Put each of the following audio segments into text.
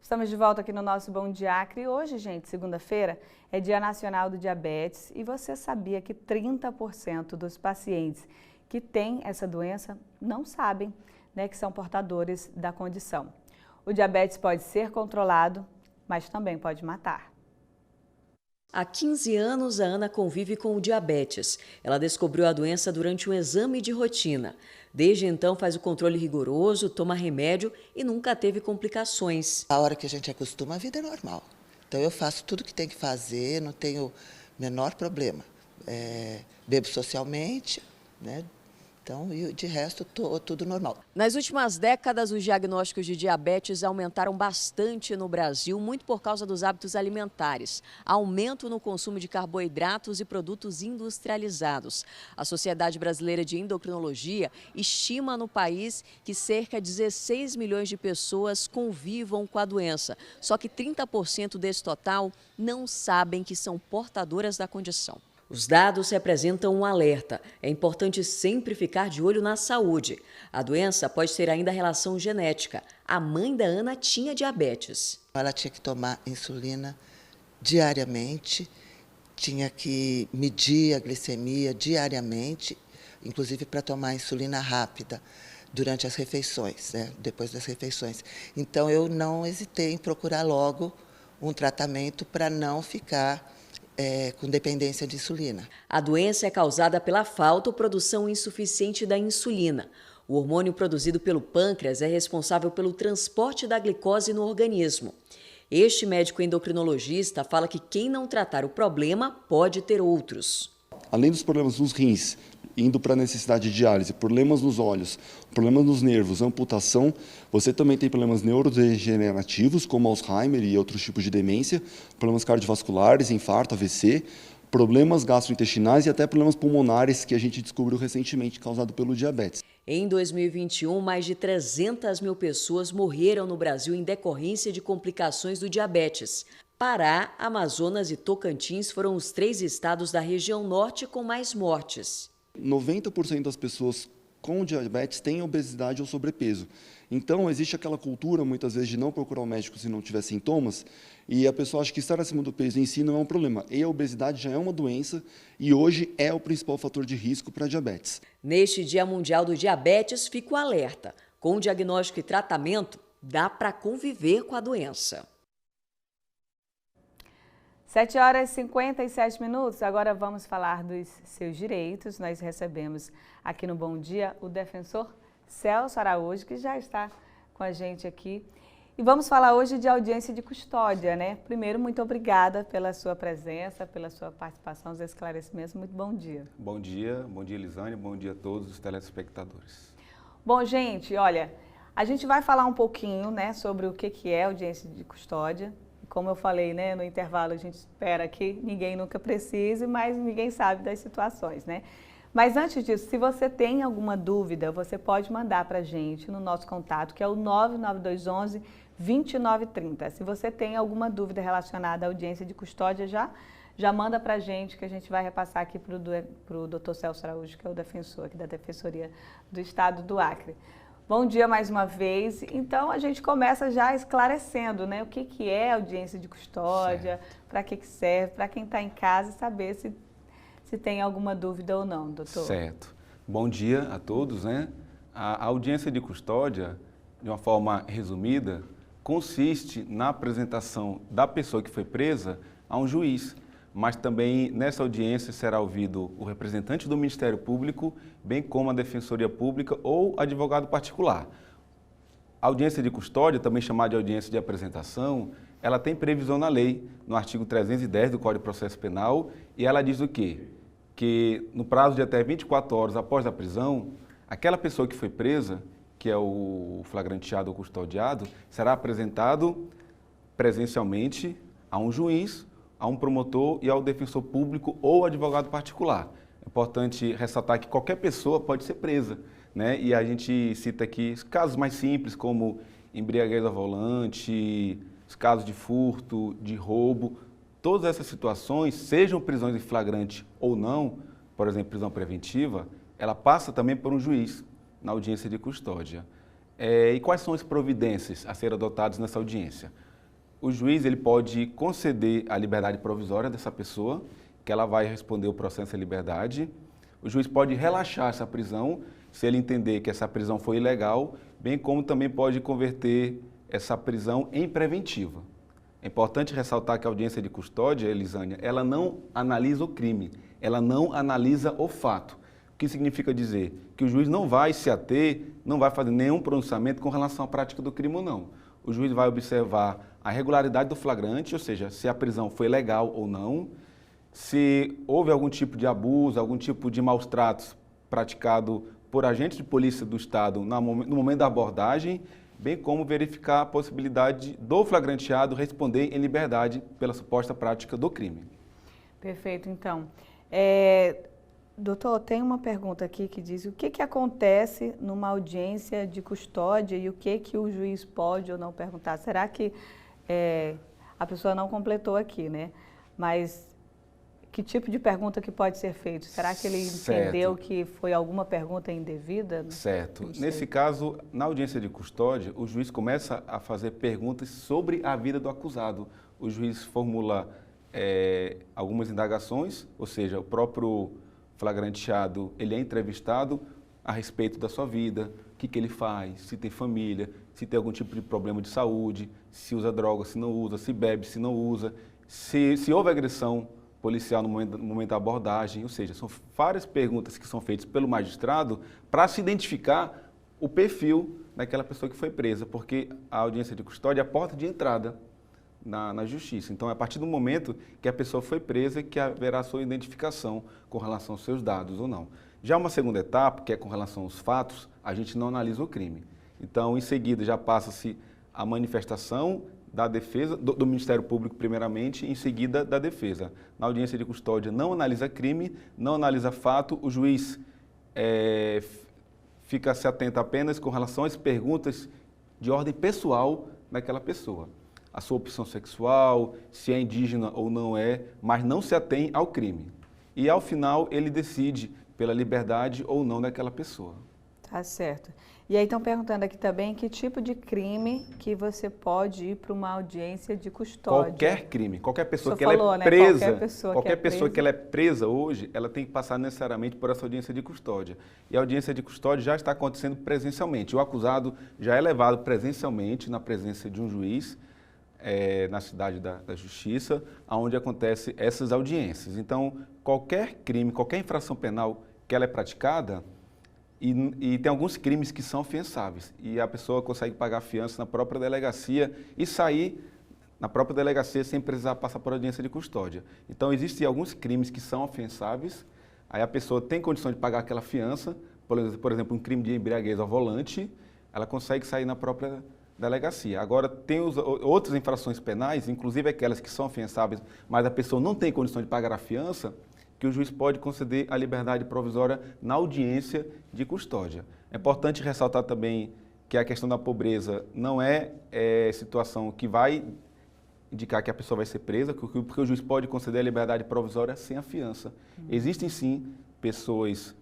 Estamos de volta aqui no nosso Bom Dia Acre. Hoje, gente, segunda-feira, é Dia Nacional do Diabetes e você sabia que 30% dos pacientes que têm essa doença não sabem, né, que são portadores da condição. O diabetes pode ser controlado, mas também pode matar. Há 15 anos, a Ana convive com o diabetes. Ela descobriu a doença durante um exame de rotina. Desde então, faz o controle rigoroso, toma remédio e nunca teve complicações. A hora que a gente acostuma, a vida é normal. Então, eu faço tudo o que tem que fazer, não tenho menor problema. Bebo socialmente, né? Então, e de resto, tudo normal. Nas últimas décadas, os diagnósticos de diabetes aumentaram bastante no Brasil, muito por causa dos hábitos alimentares. Aumento no consumo de carboidratos e produtos industrializados. A Sociedade Brasileira de Endocrinologia estima no país que cerca de 16 milhões de pessoas convivam com a doença. Só que 30% desse total não sabem que são portadoras da condição. Os dados representam um alerta. É importante sempre ficar de olho na saúde. A doença pode ter ainda relação genética. A mãe da Ana tinha diabetes. Ela tinha que tomar insulina diariamente, tinha que medir a glicemia diariamente, inclusive para tomar insulina rápida durante as refeições, né? Depois das refeições. Então, eu não hesitei em procurar logo um tratamento para não ficar com dependência de insulina. A doença é causada pela falta ou produção insuficiente da insulina. O hormônio produzido pelo pâncreas é responsável pelo transporte da glicose no organismo. Este médico endocrinologista fala que quem não tratar o problema pode ter outros. Além dos problemas nos rins, indo para a necessidade de diálise, problemas nos olhos, problemas nos nervos, amputação, você também tem problemas neurodegenerativos, como Alzheimer e outros tipos de demência, problemas cardiovasculares, infarto, AVC, problemas gastrointestinais e até problemas pulmonares que a gente descobriu recentemente causado pelo diabetes. Em 2021, mais de 300 mil pessoas morreram no Brasil em decorrência de complicações do diabetes. Pará, Amazonas e Tocantins foram os 3 estados da região norte com mais mortes. 90% das pessoas com diabetes têm obesidade ou sobrepeso. Então, existe aquela cultura, muitas vezes, de não procurar o médico se não tiver sintomas, e a pessoa acha que estar acima do peso em si não é um problema. E a obesidade já é uma doença e hoje é o principal fator de risco para diabetes. Neste Dia Mundial do Diabetes, fica o alerta. Com diagnóstico e tratamento, dá para conviver com a doença. 7 horas e 57 minutos, agora vamos falar dos seus direitos. Nós recebemos aqui no Bom Dia o defensor Celso Araújo, que já está com a gente aqui. E vamos falar hoje de audiência de custódia, né? Primeiro, muito obrigada pela sua presença, pela sua participação, os esclarecimentos. Muito bom dia. Bom dia Elisane, bom dia a todos os telespectadores. Bom, gente, olha, a gente vai falar um pouquinho, né, sobre o que é audiência de custódia. Como eu falei, né, no intervalo, a gente espera que ninguém nunca precise, mas ninguém sabe das situações, né? Mas antes disso, se você tem alguma dúvida, você pode mandar para a gente no nosso contato, que é o 99211-2930. Se você tem alguma dúvida relacionada à audiência de custódia, já manda para a gente, que a gente vai repassar aqui para o Dr. Celso Araújo, que é o defensor aqui da Defensoria do Estado do Acre. Bom dia mais uma vez. Então, a gente começa já esclarecendo, né, o que é audiência de custódia, para que serve, para quem está em casa saber se tem alguma dúvida ou não, doutor. Certo. Bom dia a todos, né? A audiência de custódia, de uma forma resumida, consiste na apresentação da pessoa que foi presa a um juiz. Mas também nessa audiência será ouvido o representante do Ministério Público, bem como a Defensoria Pública ou advogado particular. A audiência de custódia, também chamada de audiência de apresentação, ela tem previsão na lei, no artigo 310 do Código de Processo Penal, e ela diz o quê? Que no prazo de até 24 horas após a prisão, aquela pessoa que foi presa, que é o flagranteado ou custodiado, será apresentado presencialmente a um juiz, a um promotor e ao defensor público ou advogado particular. É importante ressaltar que qualquer pessoa pode ser presa, né? E a gente cita aqui casos mais simples, como embriaguez ao volante, os casos de furto, de roubo. Todas essas situações, sejam prisões em flagrante ou não, por exemplo, prisão preventiva, ela passa também por um juiz na audiência de custódia. E quais são as providências a serem adotadas nessa audiência? o juiz ele pode conceder a liberdade provisória dessa pessoa, que ela vai responder o processo em liberdade. O juiz pode relaxar essa prisão, se ele entender que essa prisão foi ilegal, bem como também pode converter essa prisão em preventiva. É importante ressaltar que a audiência de custódia, Elisânia, ela não analisa o crime, ela não analisa o fato. O que significa dizer? Que o juiz não vai se ater, não vai fazer nenhum pronunciamento com relação à prática do crime ou não. O juiz vai observar a regularidade do flagrante, ou seja, se a prisão foi legal ou não, se houve algum tipo de abuso, algum tipo de maus tratos praticado por agentes de polícia do Estado no momento da abordagem, bem como verificar a possibilidade do flagranteado responder em liberdade pela suposta prática do crime. Perfeito, então. Doutor, tem uma pergunta aqui que diz o que acontece numa audiência de custódia e o que o juiz pode ou não perguntar. Será que a pessoa não completou aqui, né? Mas que tipo de pergunta que pode ser feito? Será que ele entendeu que foi alguma pergunta indevida? Certo. Nesse caso, na audiência de custódia, o juiz começa a fazer perguntas sobre a vida do acusado. O juiz formula algumas indagações, ou seja, o próprio flagranteado ele é entrevistado a respeito da sua vida, o que ele faz, se tem família, se tem algum tipo de problema de saúde, se usa droga, se não usa, se bebe, se não usa, se houve agressão policial no momento da abordagem, ou seja, são várias perguntas que são feitas pelo magistrado para se identificar o perfil daquela pessoa que foi presa, porque a audiência de custódia é a porta de entrada na justiça. Então, é a partir do momento que a pessoa foi presa que haverá a sua identificação com relação aos seus dados ou não. Já uma segunda etapa, que é com relação aos fatos, a gente não analisa o crime. Então, em seguida, já passa-se a manifestação da defesa, do Ministério Público primeiramente, em seguida da defesa. Na audiência de custódia não analisa crime, não analisa fato, o juiz fica se atento apenas com relação às perguntas de ordem pessoal daquela pessoa. A sua opção sexual, se é indígena ou não é, mas não se atém ao crime. E ao final ele decide pela liberdade ou não daquela pessoa. Tá certo. E aí estão perguntando aqui também que tipo de crime que você pode ir para uma audiência de custódia. Qualquer crime, qualquer pessoa que falou, ela é presa, qualquer pessoa que ela é presa hoje, ela tem que passar necessariamente por essa audiência de custódia. E a audiência de custódia já está acontecendo presencialmente. O acusado já é levado presencialmente na presença de um juiz, na cidade da Justiça, onde acontecem essas audiências. Então, qualquer crime, qualquer infração penal que ela é praticada, e tem alguns crimes que são afiançáveis, e a pessoa consegue pagar fiança na própria delegacia e sair na própria delegacia sem precisar passar por audiência de custódia. Então, existem alguns crimes que são afiançáveis, aí a pessoa tem condição de pagar aquela fiança, por exemplo, um crime de embriaguez ao volante, ela consegue sair na própria delegacia. Agora, tem outras infrações penais, inclusive aquelas que são afiançáveis, mas a pessoa não tem condição de pagar a fiança, que o juiz pode conceder a liberdade provisória na audiência de custódia. É importante ressaltar também que a questão da pobreza não é situação que vai indicar que a pessoa vai ser presa, porque o juiz pode conceder a liberdade provisória sem a fiança. Existem sim pessoas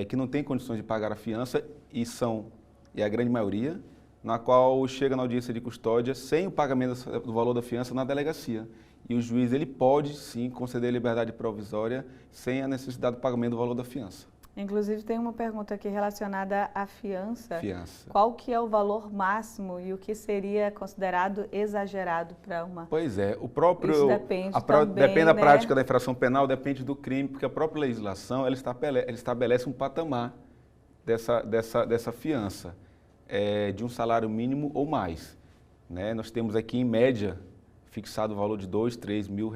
que não têm condições de pagar a fiança e a grande maioria, na qual chega na audiência de custódia sem o pagamento do valor da fiança na delegacia. E o juiz ele pode sim conceder a liberdade provisória sem a necessidade do pagamento do valor da fiança. Inclusive tem uma pergunta aqui relacionada à fiança. Fiança. Qual que é o valor máximo e o que seria considerado exagerado para uma... Pois é, o próprio... Isso depende também, depende da né? prática da infração penal, depende do crime, porque a própria legislação ela estabelece um patamar dessa fiança, de um salário mínimo ou mais. Né? Nós temos aqui, em média, fixado o valor de R$2, R$3 mil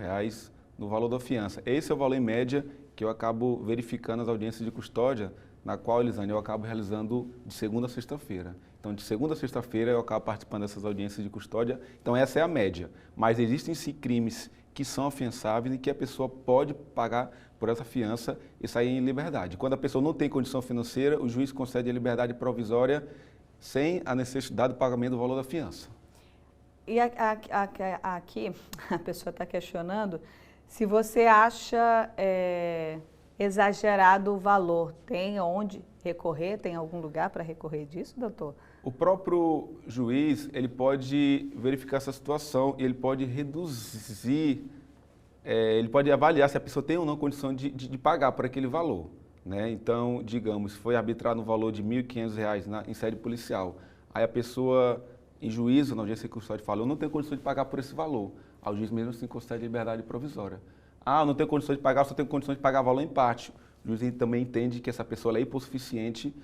no valor da fiança. Esse é o valor em média que eu acabo verificando as audiências de custódia, na qual, Elisânia, eu acabo realizando de segunda a sexta-feira. Então, de segunda a sexta-feira eu acabo participando dessas audiências de custódia. Então, essa é a média. Mas existem sim crimes que são afiançáveis e que a pessoa pode pagar por essa fiança e sair em liberdade. Quando a pessoa não tem condição financeira, o juiz concede a liberdade provisória sem a necessidade do pagamento do valor da fiança. E aqui a pessoa está questionando se você acha exagerado o valor, tem onde recorrer? Tem algum lugar para recorrer disso, doutor? O próprio juiz, ele pode verificar essa situação e ele pode reduzir, ele pode avaliar se a pessoa tem ou não condição de pagar por aquele valor, né? Então, digamos, foi arbitrado no valor de R$ 1.500 em sede policial. Aí a pessoa, em juízo, na audiência de custódia, fala, eu não tenho condição de pagar por esse valor. Aí o juiz mesmo assim concede liberdade provisória. Ah, eu não tenho condições de pagar, só tenho condições de pagar valor em parte. O juiz também entende que essa pessoa é hipossuficiente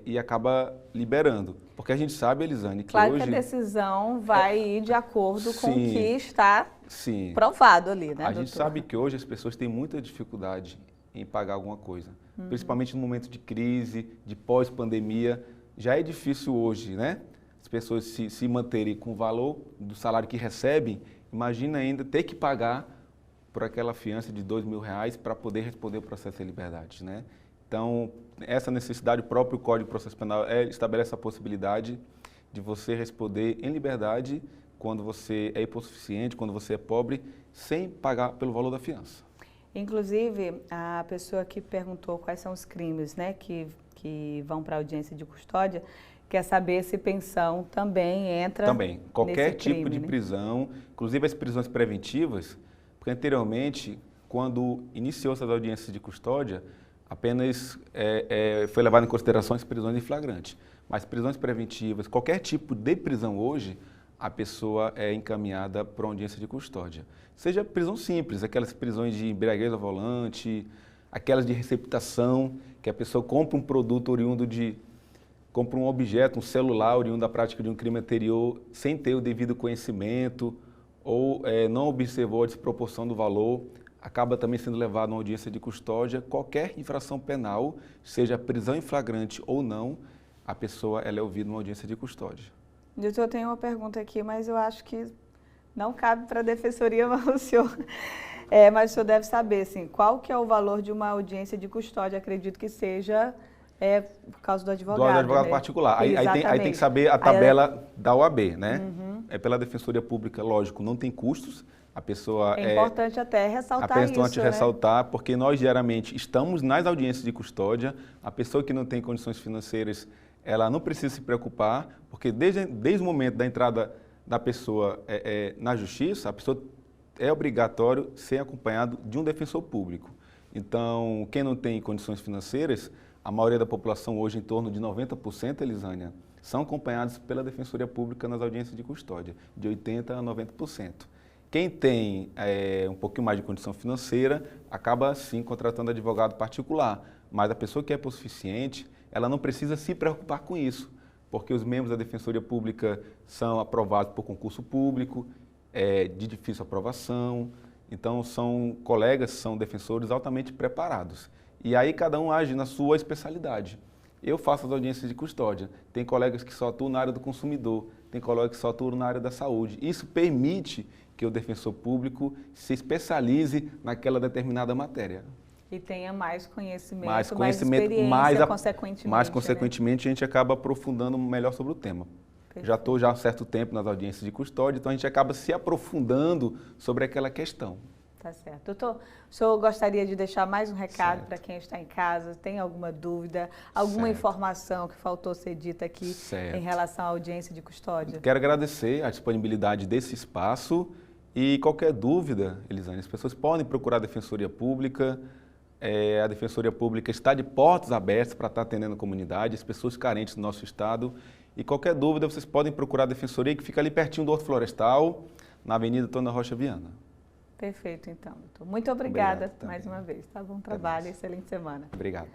e acaba liberando. Porque a gente sabe, Elisane, que claro hoje... que a decisão vai ir de acordo com o Sim, que está sim. provado ali, né, A doutor? gente sabe que hoje as pessoas têm muita dificuldade em pagar alguma coisa. Principalmente no momento de crise, de pós-pandemia. Já é difícil hoje, né? As pessoas se manterem com o valor do salário que recebem. Imagina ainda ter que pagar por aquela fiança de R$ 2.000 para poder responder o processo de liberdade, né? Então, essa necessidade, o próprio Código de Processo Penal estabelece a possibilidade de você responder em liberdade quando você é hipossuficiente, quando você é pobre, sem pagar pelo valor da fiança. Inclusive, a pessoa que perguntou quais são os crimes, né, que vão para a audiência de custódia, quer saber se pensão também entra Também, qualquer nesse tipo crime, de né? prisão, inclusive as prisões preventivas, porque anteriormente, quando iniciou-se as audiências de custódia, apenas foi levado em consideração as prisões em flagrante. Mas prisões preventivas, qualquer tipo de prisão hoje, a pessoa é encaminhada para uma audiência de custódia. Seja prisão simples, aquelas prisões de embriaguez ao volante, aquelas de receptação, que a pessoa compra um produto oriundo compra um objeto, um celular oriundo da prática de um crime anterior, sem ter o devido conhecimento, ou não observou a desproporção do valor, acaba também sendo levado a uma audiência de custódia. Qualquer infração penal, seja prisão em flagrante ou não, a pessoa ela é ouvida numa audiência de custódia. Doutor, eu tenho uma pergunta aqui, mas eu acho que não cabe para a defensoria, mas o senhor deve saber, assim, qual que é o valor de uma audiência de custódia? Acredito que seja por causa do advogado. Do advogado né? particular. Aí tem que saber a tabela da OAB, né? É pela Defensoria Pública, lógico, não tem custos. A pessoa é importante até ressaltar isso, importante né? ressaltar, porque nós diariamente estamos nas audiências de custódia. A pessoa que não tem condições financeiras, ela não precisa se preocupar, porque desde o momento da entrada da pessoa na justiça, a pessoa é obrigatório ser acompanhado de um defensor público. Então, quem não tem condições financeiras, a maioria da população hoje, em torno de 90%, Elisânia, são acompanhados pela Defensoria Pública nas audiências de custódia, de 80% a 90%. Quem tem um pouquinho mais de condição financeira, acaba sim contratando advogado particular, mas a pessoa que é hipossuficiente, ela não precisa se preocupar com isso, porque os membros da Defensoria Pública são aprovados por concurso público, de difícil aprovação, então são colegas, são defensores altamente preparados. E aí cada um age na sua especialidade. Eu faço as audiências de custódia, tem colegas que só atuam na área do consumidor, tem colegas que só atuam na área da saúde. Isso permite que o defensor público se especialize naquela determinada matéria. E tenha mais conhecimento, mais experiência, consequentemente, a gente acaba aprofundando melhor sobre o tema. Perfeito. Já estou há um certo tempo nas audiências de custódia, então a gente acaba se aprofundando sobre aquela questão. Tá certo. Doutor, o senhor gostaria de deixar mais um recado para quem está em casa? Tem alguma dúvida, alguma informação que faltou ser dita aqui em relação à audiência de custódia? Quero agradecer a disponibilidade desse espaço e qualquer dúvida, Elisane, as pessoas podem procurar a Defensoria Pública. A Defensoria Pública está de portas abertas para estar atendendo a comunidade, as pessoas carentes do nosso estado. E qualquer dúvida, vocês podem procurar a Defensoria, que fica ali pertinho do Horto Florestal, na Avenida Antônio da Rocha Viana. Perfeito, então, doutor. Muito obrigada mais uma vez. Tá bom trabalho, excelente semana. Obrigado.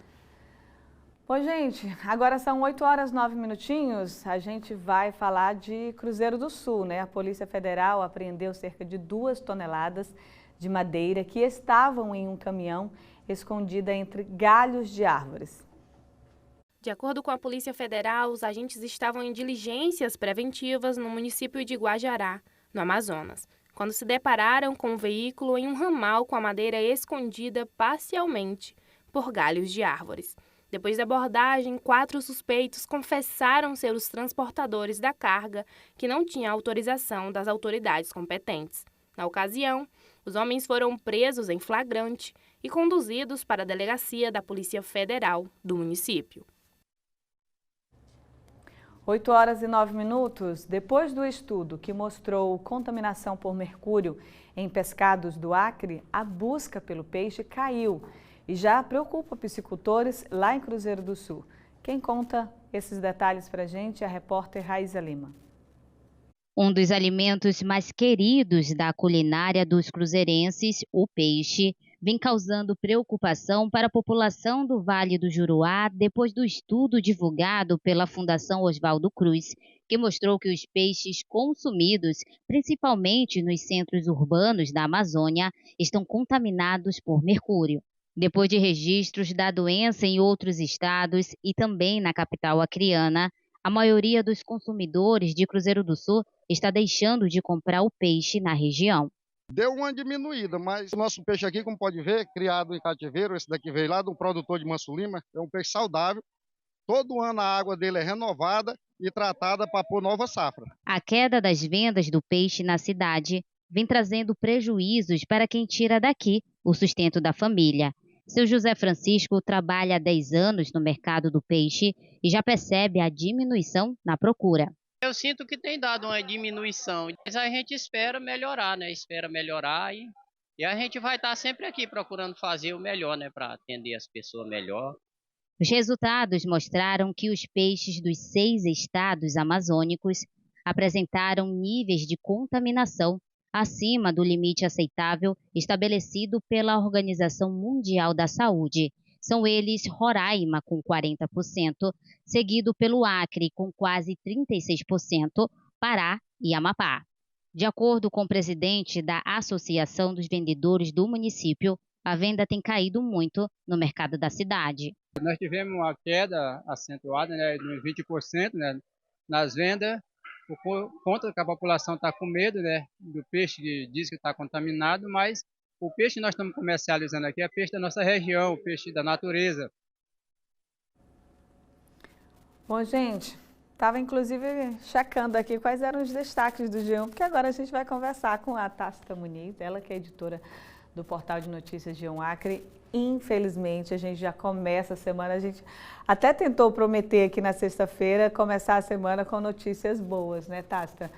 Bom, gente, agora são 8h09. A gente vai falar de Cruzeiro do Sul, né? A Polícia Federal apreendeu cerca de 2 toneladas de madeira que estavam em um caminhão escondida entre galhos de árvores. De acordo com a Polícia Federal, os agentes estavam em diligências preventivas no município de Guajará, no Amazonas, quando se depararam com um veículo em um ramal com a madeira escondida parcialmente por galhos de árvores. Depois da abordagem, 4 suspeitos confessaram ser os transportadores da carga que não tinha autorização das autoridades competentes. Na ocasião, os homens foram presos em flagrante e conduzidos para a delegacia da Polícia Federal do município. 8h09. Depois do estudo que mostrou contaminação por mercúrio em pescados do Acre, a busca pelo peixe caiu e já preocupa piscicultores lá em Cruzeiro do Sul. Quem conta esses detalhes para a gente é a repórter Raíza Lima. Um dos alimentos mais queridos da culinária dos cruzeirenses, o peixe, vem causando preocupação para a população do Vale do Juruá depois do estudo divulgado pela Fundação Oswaldo Cruz, que mostrou que os peixes consumidos, principalmente nos centros urbanos da Amazônia, estão contaminados por mercúrio. Depois de registros da doença em outros estados e também na capital acreana, a maioria dos consumidores de Cruzeiro do Sul está deixando de comprar o peixe na região. Deu uma diminuída, mas o nosso peixe aqui, como pode ver, criado em cativeiro, esse daqui veio lá de um produtor de Manso Lima, é um peixe saudável. Todo ano a água dele é renovada e tratada para pôr nova safra. A queda das vendas do peixe na cidade vem trazendo prejuízos para quem tira daqui o sustento da família. Seu José Francisco trabalha há 10 anos no mercado do peixe e já percebe a diminuição na procura. Eu sinto que tem dado uma diminuição, mas a gente espera melhorar, né? E a gente vai estar sempre aqui procurando fazer o melhor, né? Para atender as pessoas melhor. Os resultados mostraram que os peixes dos 6 estados amazônicos apresentaram níveis de contaminação acima do limite aceitável estabelecido pela Organização Mundial da Saúde. São eles Roraima, com 40%, seguido pelo Acre, com quase 36%, Pará e Amapá. De acordo com o presidente da Associação dos Vendedores do município, a venda tem caído muito no mercado da cidade. Nós tivemos uma queda acentuada, né, de 20%, né, nas vendas, por conta que a população está com medo, né, do peixe que diz que está contaminado, mas o peixe que nós estamos comercializando aqui é peixe da nossa região, peixe da natureza. Bom, gente, estava inclusive checando aqui quais eram os destaques do G1, porque agora a gente vai conversar com a Tácita Muniz, ela que é editora do portal de notícias G1 Acre. Infelizmente, a gente já começa a semana, a gente até tentou prometer aqui na sexta-feira começar a semana com notícias boas, né, Tácita?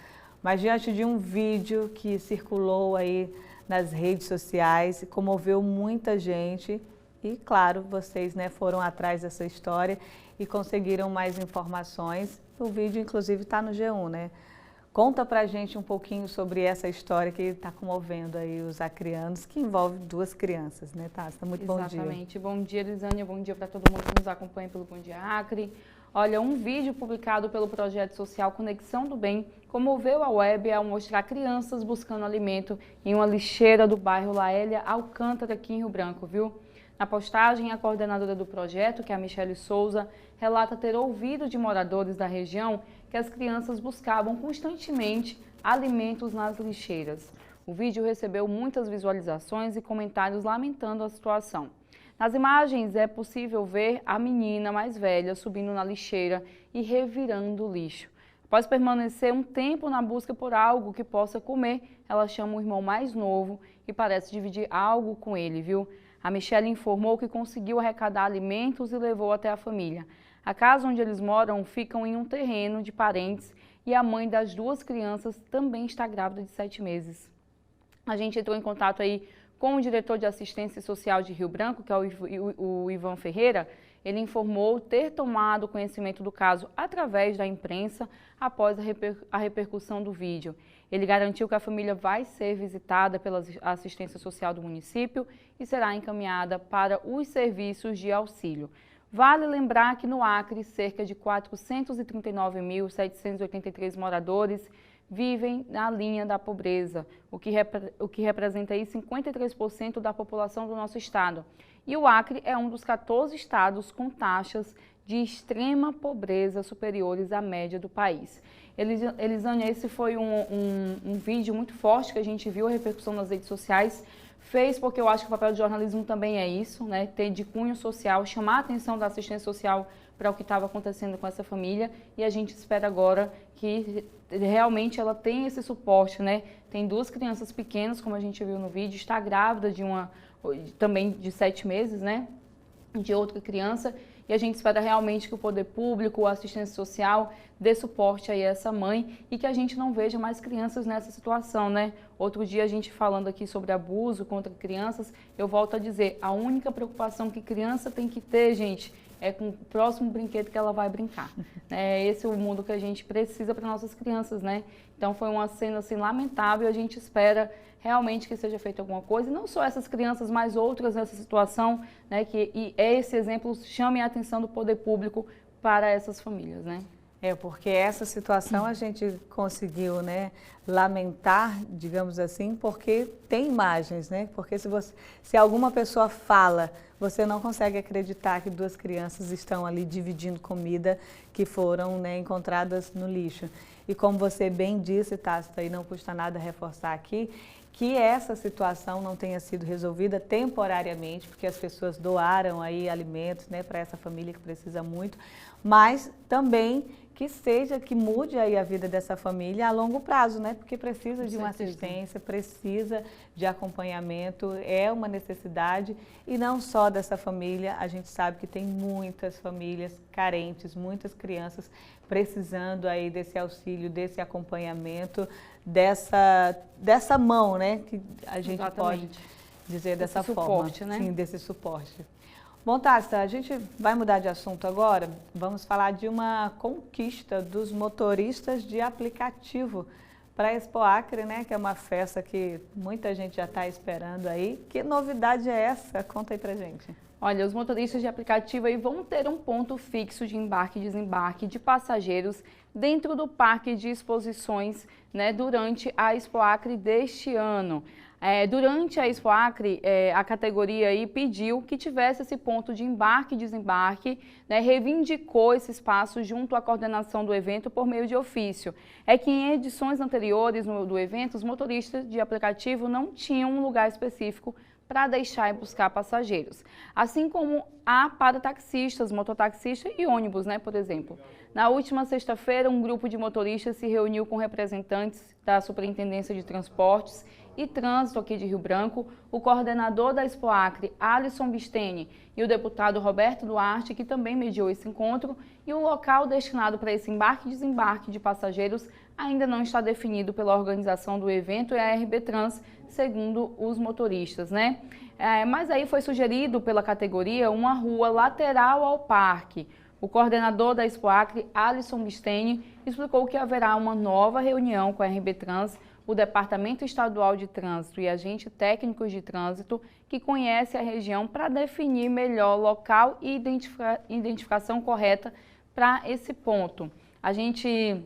Mas diante de um vídeo que circulou aí nas redes sociais, comoveu muita gente e, claro, vocês, né, foram atrás dessa história e conseguiram mais informações. O vídeo, inclusive, está no G1, né? Conta pra gente um pouquinho sobre essa história que está comovendo aí os acreanos, que envolve 2 crianças, né, Tácita? Muito bom dia. Exatamente. Bom dia, Lisânia. Bom dia para todo mundo que nos acompanha pelo Bom Dia Acre. Olha, um vídeo publicado pelo projeto social Conexão do Bem comoveu a web ao mostrar crianças buscando alimento em uma lixeira do bairro Laélia Alcântara, aqui em Rio Branco, viu? Na postagem, a coordenadora do projeto, que é a Michele Souza, relata ter ouvido de moradores da região que as crianças buscavam constantemente alimentos nas lixeiras. O vídeo recebeu muitas visualizações e comentários lamentando a situação. Nas imagens é possível ver a menina mais velha subindo na lixeira e revirando o lixo. Após permanecer um tempo na busca por algo que possa comer, ela chama o irmão mais novo e parece dividir algo com ele, viu? A Michele informou que conseguiu arrecadar alimentos e levou até a família. A casa onde eles moram ficam em um terreno de parentes e a mãe das 2 crianças também está grávida de 7 meses. A gente entrou em contato aí com o diretor de assistência social de Rio Branco, que é o Ivan Ferreira. Ele informou ter tomado conhecimento do caso através da imprensa após a repercussão do vídeo. Ele garantiu que a família vai ser visitada pela assistência social do município e será encaminhada para os serviços de auxílio. Vale lembrar que no Acre, cerca de 439.783 moradores vivem na linha da pobreza, o que representa aí 53% da população do nosso estado. E o Acre é um dos 14 estados com taxas de extrema pobreza superiores à média do país. Elisânia, esse foi um vídeo muito forte que a gente viu, a repercussão nas redes sociais. Fez porque eu acho que o papel do jornalismo também é isso, né? Ter de cunho social, chamar a atenção da assistência social para o que estava acontecendo com essa família, e a gente espera agora que realmente ela tenha esse suporte, né? Tem 2 crianças pequenas, como a gente viu no vídeo, está grávida de uma também de 7 meses, né, de outra criança, e a gente espera realmente que o poder público, a assistência social, dê suporte aí a essa mãe e que a gente não veja mais crianças nessa situação, né? Outro dia a gente falando aqui sobre abuso contra crianças, eu volto a dizer, a única preocupação que criança tem que ter, gente, é com o próximo brinquedo que ela vai brincar. Esse é o mundo que a gente precisa para nossas crianças, né? Então foi uma cena assim lamentável, a gente espera realmente que seja feita alguma coisa, e não só essas crianças, mas outras nessa situação, né, que esse exemplo chame a atenção do poder público para essas famílias, né? Porque essa situação a gente conseguiu, né, lamentar, digamos assim, porque tem imagens, né? Porque se alguma pessoa fala, você não consegue acreditar que 2 crianças estão ali dividindo comida que foram, né, encontradas no lixo. E como você bem disse, Tácita, e não custa nada reforçar aqui, que essa situação não tenha sido resolvida temporariamente, porque as pessoas doaram aí alimentos, né, para essa família que precisa muito, mas também que mude aí a vida dessa família a longo prazo, né? Porque precisa de uma assistência, precisa de acompanhamento, é uma necessidade, e não só dessa família, a gente sabe que tem muitas famílias carentes, muitas crianças precisando aí desse auxílio, desse acompanhamento, dessa mão, né? Que a gente pode dizer dessa forma. Suporte, né? Sim, desse suporte. Bom, Tácita, a gente vai mudar de assunto agora. Vamos falar de uma conquista dos motoristas de aplicativo para a Expo Acre, né? Que é uma festa que muita gente já está esperando aí. Que novidade é essa? Conta aí pra gente. Olha, os motoristas de aplicativo aí vão ter um ponto fixo de embarque e desembarque de passageiros dentro do parque de exposições, né, durante a Expo Acre deste ano. Durante a Expo Acre, a categoria aí pediu que tivesse esse ponto de embarque e desembarque, né, reivindicou esse espaço junto à coordenação do evento por meio de ofício. É que em edições anteriores do evento, os motoristas de aplicativo não tinham um lugar específico para deixar e buscar passageiros. Assim como há para taxistas, mototaxistas e ônibus, né, por exemplo. Na última sexta-feira, um grupo de motoristas se reuniu com representantes da Superintendência de Transportes e Trânsito aqui de Rio Branco, o coordenador da Expo Acre, Alisson Bisteni, e o deputado Roberto Duarte, que também mediou esse encontro, e o local destinado para esse embarque e desembarque de passageiros ainda não está definido pela organização do evento e a RB Trans, segundo os motoristas, né? Mas aí foi sugerido pela categoria uma rua lateral ao parque. O coordenador da Expo Acre, Alisson Bisteni, explicou que haverá uma nova reunião com a RB Trans, o Departamento Estadual de Trânsito e agentes técnicos de trânsito que conhece a região para definir melhor local e identificação correta para esse ponto. A gente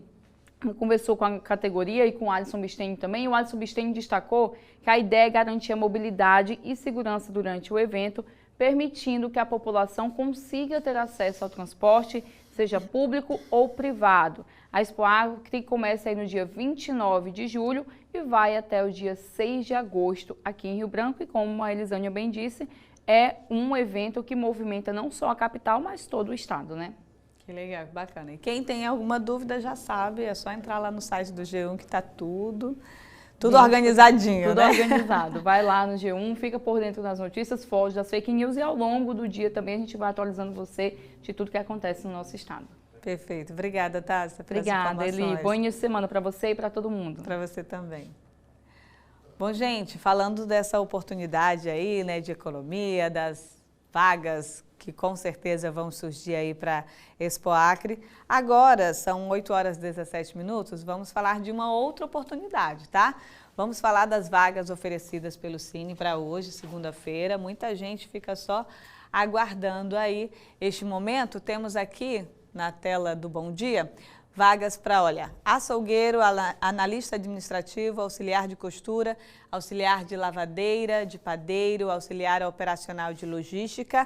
conversou com a categoria e com o Alisson Bisteni também, e o Alisson Bisteni destacou que a ideia é garantir a mobilidade e segurança durante o evento, permitindo que a população consiga ter acesso ao transporte, seja público ou privado. A Expo Acre começa aí no dia 29 de julho e vai até o dia 6 de agosto aqui em Rio Branco, e como a Elisânia bem disse, é um evento que movimenta não só a capital, mas todo o estado, né? Que legal, que bacana. E quem tem alguma dúvida já sabe, é só entrar lá no site do G1 que está tudo organizadinho, tudo né? organizado. Vai lá no G1, fica por dentro das notícias, foge das fake news, e ao longo do dia também a gente vai atualizando você de tudo que acontece no nosso estado. Perfeito. Obrigada, Tácita, pelas Obrigada, informações. Eli. Bom início de semana para você e para todo mundo. Para você também. Bom, gente, falando dessa oportunidade aí, né, de economia, das vagas que com certeza vão surgir aí para Expo Acre. Agora, são 8 horas e 17 minutos, vamos falar de uma outra oportunidade, tá? Vamos falar das vagas oferecidas pelo Cine para hoje, segunda-feira. Muita gente fica só aguardando aí este momento. Temos aqui na tela do Bom Dia vagas para, olha, açougueiro, analista administrativo, auxiliar de costura, auxiliar de lavadeira, de padeiro, auxiliar operacional de logística.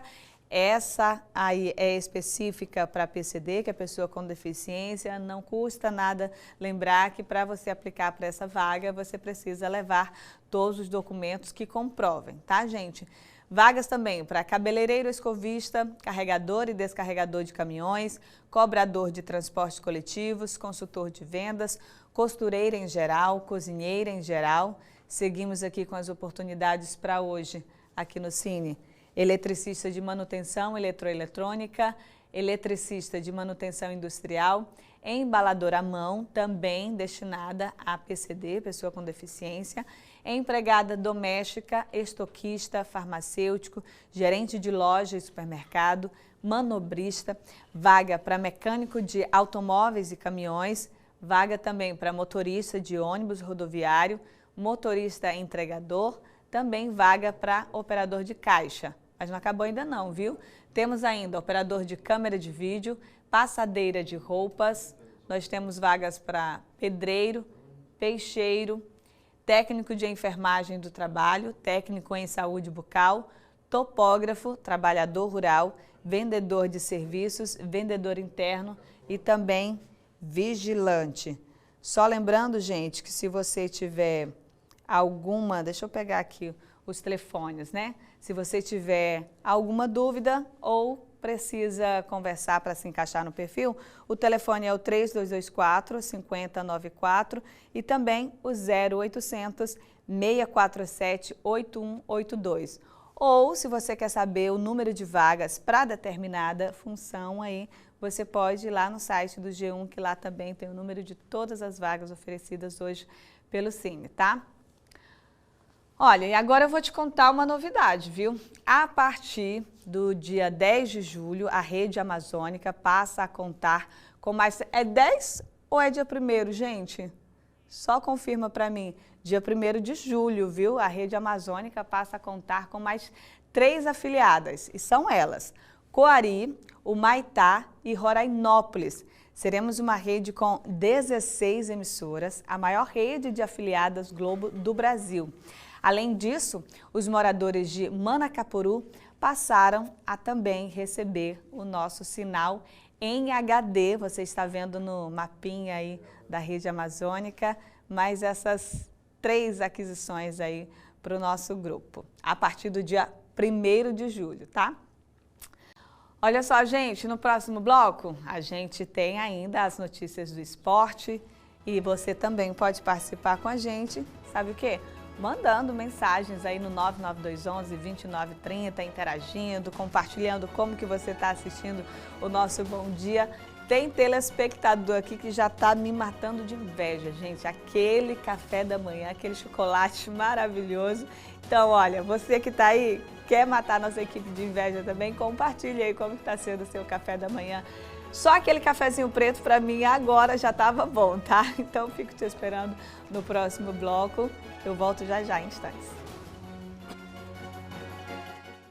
Essa aí é específica para PCD, que é a pessoa com deficiência. Não custa nada lembrar que para você aplicar para essa vaga, você precisa levar todos os documentos que comprovem, tá, gente? Vagas também para cabeleireiro escovista, carregador e descarregador de caminhões, cobrador de transportes coletivos, consultor de vendas, costureira em geral, cozinheira em geral. Seguimos aqui com as oportunidades para hoje. aqui no Cine. Eletricista de manutenção eletroeletrônica, eletricista de manutenção industrial, embaladora à mão, também destinada a PCD, pessoa com deficiência, empregada doméstica, estoquista, farmacêutico, gerente de loja e supermercado, manobrista, vaga para mecânico de automóveis e caminhões, vaga também para motorista de ônibus rodoviário, motorista entregador, também vaga para operador de caixa. Mas não acabou ainda não, viu? Temos ainda operador de câmera de vídeo, passadeira de roupas, nós temos vagas para pedreiro, peixeiro, técnico de enfermagem do trabalho, técnico em saúde bucal, topógrafo, trabalhador rural, vendedor de serviços, vendedor interno e também vigilante. Só lembrando, gente, que se você tiver alguma, deixa eu pegar aqui os telefones, né? Se você tiver alguma dúvida ou precisa conversar para se encaixar no perfil, o telefone é o 3224-5094 e também o 0800 647 8182. Ou, se você quer saber o número de vagas para determinada função aí, você pode ir lá no site do G1, que lá também tem o número de todas as vagas oferecidas hoje pelo Cine, tá? Olha, e agora eu vou te contar uma novidade, viu? A partir do dia 10 de julho, a Rede Amazônica passa a contar com mais... É 10 ou é dia 1º, gente? Só confirma para mim. Dia 1º de julho, viu? A Rede Amazônica passa a contar com mais 3 afiliadas. E são elas: Coari, Humaitá e Rorainópolis. Seremos uma rede com 16 emissoras, a maior rede de afiliadas Globo do Brasil. Além disso, os moradores de Manacapuru passaram a também receber o nosso sinal em HD. Você está vendo no mapinha aí da Rede Amazônica, mais essas 3 aquisições aí para o nosso grupo, a partir do dia 1º de julho, tá? Olha só, gente, no próximo bloco a gente tem ainda as notícias do esporte e você também pode participar com a gente, sabe o quê? Mandando mensagens aí no 99211-2930, interagindo, compartilhando como que você está assistindo o nosso Bom Dia. Tem telespectador aqui que já está me matando de inveja, gente. Aquele café da manhã, aquele chocolate maravilhoso. Então, olha, você que está aí, quer matar a nossa equipe de inveja também? Compartilhe aí como está sendo o seu café da manhã. Só aquele cafezinho preto para mim agora já estava bom, tá? Então, fico te esperando no próximo bloco. Eu volto já em instantes.